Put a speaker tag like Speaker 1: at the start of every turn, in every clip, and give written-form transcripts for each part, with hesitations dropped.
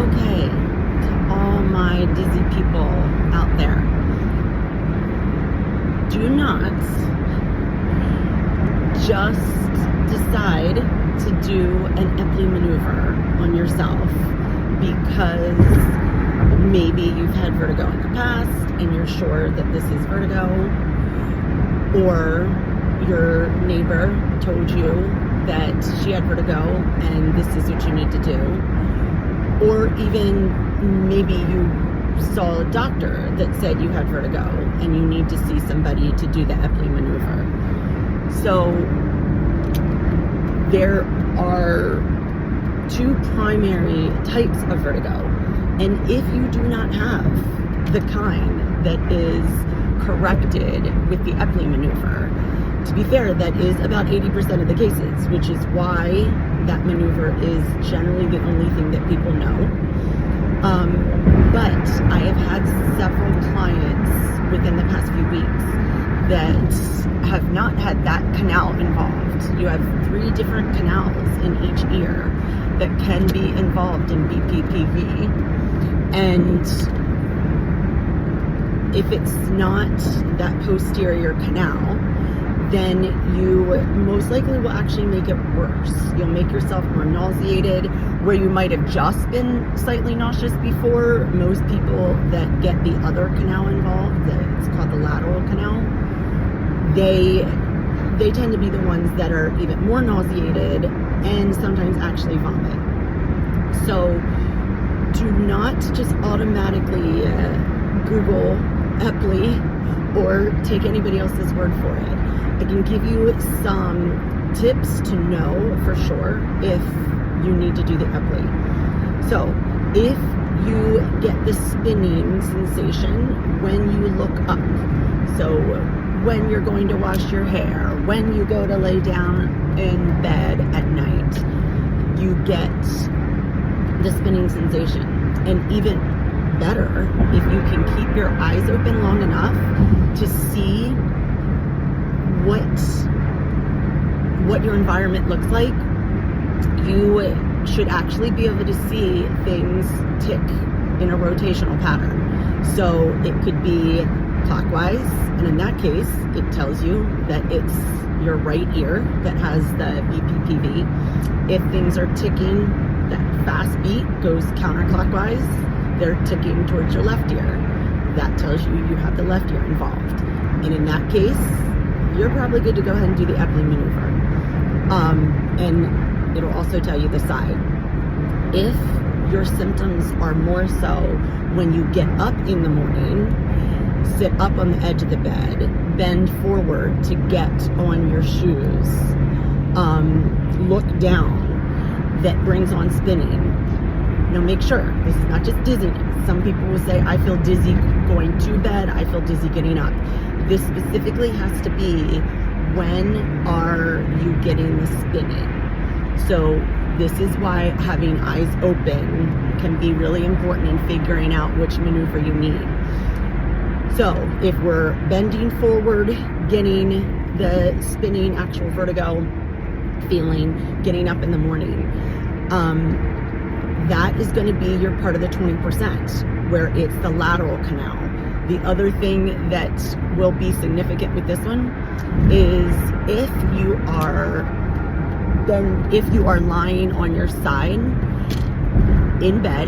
Speaker 1: Okay, to all my dizzy people out there, do not just decide to do an Epley maneuver on yourself because maybe you've had vertigo in the past and you're sure that this is vertigo, or your neighbor told you that she had vertigo and this is what you need to do, or even maybe you saw a doctor that said you had vertigo and you need to see somebody to do the Epley maneuver. So there are two primary types of vertigo, and if you do not have the kind that is corrected with the Epley maneuver, to be fair, that is about 80% of the cases, which is why that maneuver is generally the only thing that people know. But I have had several clients within the past few weeks that have not had that canal involved. You have 3 different canals in each ear that can be involved in BPPV. And if it's not that posterior canal, then you most likely will actually make it worse. You'll make yourself more nauseated, where you might have just been slightly nauseous before. Most people that get the other canal involved, it's called the lateral canal, they tend to be the ones that are even more nauseated and sometimes actually vomit. So do not just automatically Google Epley or take anybody else's word for it. I can give you some tips to know for sure if you need to do the Epley. So if you get the spinning sensation when you look up, so when you're going to wash your hair, when you go to lay down in bed at night, you get the spinning sensation. And even better, if you can keep your eyes open long enough to see what your environment looks like, you should actually be able to see things tick in a rotational pattern. So it could be clockwise, and in that case, it tells you that it's your right ear that has the BPPV. If things are ticking, that fast beat goes counterclockwise, they're ticking towards your left ear. That tells you you have the left ear involved. And in that case, you're probably good to go ahead and do the Epley maneuver. And it'll also tell you the side. If your symptoms are more so when you get up in the morning, sit up on the edge of the bed, bend forward to get on your shoes, look down, that brings on spinning. Now make sure, this is not just dizziness. Some people will say, I feel dizzy going to bed, I feel dizzy getting up. This specifically has to be, when are you getting the spinning? So this is why having eyes open can be really important in figuring out which maneuver you need. So if we're bending forward, getting the spinning, actual vertigo feeling, getting up in the morning, that is going to be your part of the 20%, where it's the lateral canal. The other thing that will be significant with this one is if you are lying on your side in bed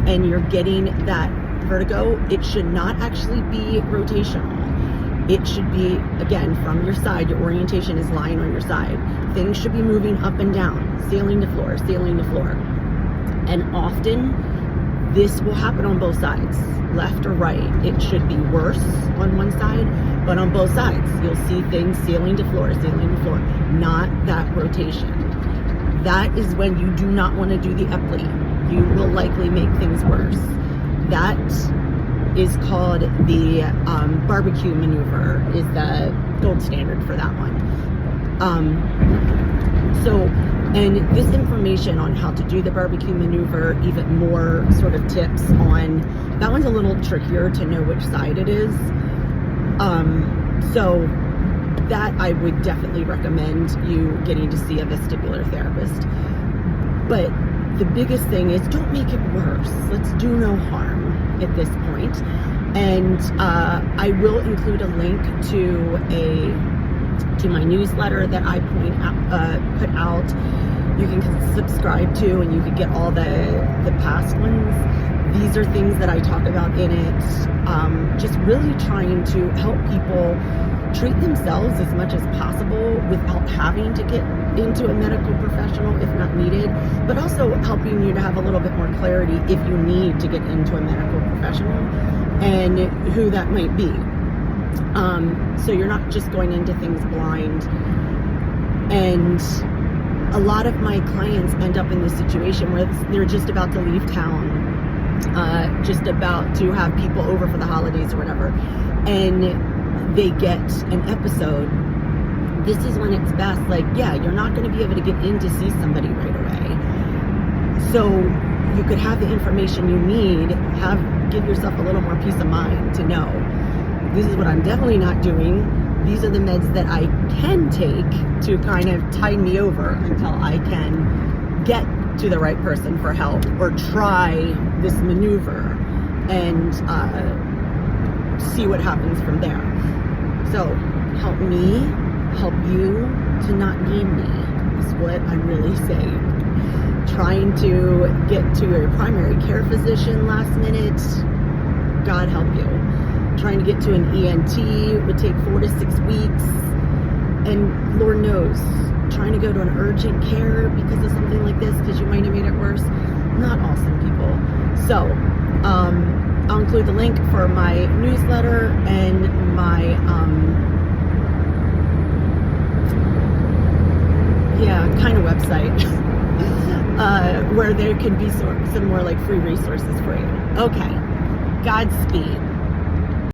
Speaker 1: and you're getting that vertigo, it should not actually be rotational. It should be, again, from your side. Your orientation is lying on your side. Things should be moving up and down, ceiling to floor, ceiling to floor. And often this will happen on both sides, left or right. It should be worse on one side, but on both sides, you'll see things ceiling to floor, not that rotation. That is when you do not want to do the Epley. You will likely make things worse. That is called the barbecue maneuver, is the gold standard for that one. And this information on how to do the barbecue maneuver, even more sort of tips on, that one's a little trickier to know which side it is. So that I would definitely recommend you getting to see a vestibular therapist. But the biggest thing is don't make it worse. Let's do no harm at this point. And I will include a link to my newsletter that I put out. You can subscribe to, and you can get all the past ones. These are things that I talk about in it. Just really trying to help people treat themselves as much as possible without having to get into a medical professional if not needed, but also helping you to have a little bit more clarity if you need to get into a medical professional and who that might be. So you're not just going into things blind. And a lot of my clients end up in this situation where they're just about to leave town, just about to have people over for the holidays or whatever, and they get an episode. This is when it's best. Like, yeah, you're not going to be able to get in to see somebody right away. So you could have the information you need, give yourself a little more peace of mind to know, this is what I'm definitely not doing. These are the meds that I can take to kind of tide me over until I can get to the right person for help or try this maneuver and see what happens from there. So help me, help you to not need me is what I'm really saying. Trying to get to a primary care physician last minute, God help you. Trying to get to an ENT would take 4 to 6 weeks, and Lord knows, trying to go to an urgent care because of something like this, because you might have made it worse, not awesome, people. So I'll include the link for my newsletter and my kind of website where there can be some more like free resources for you. Okay, Godspeed.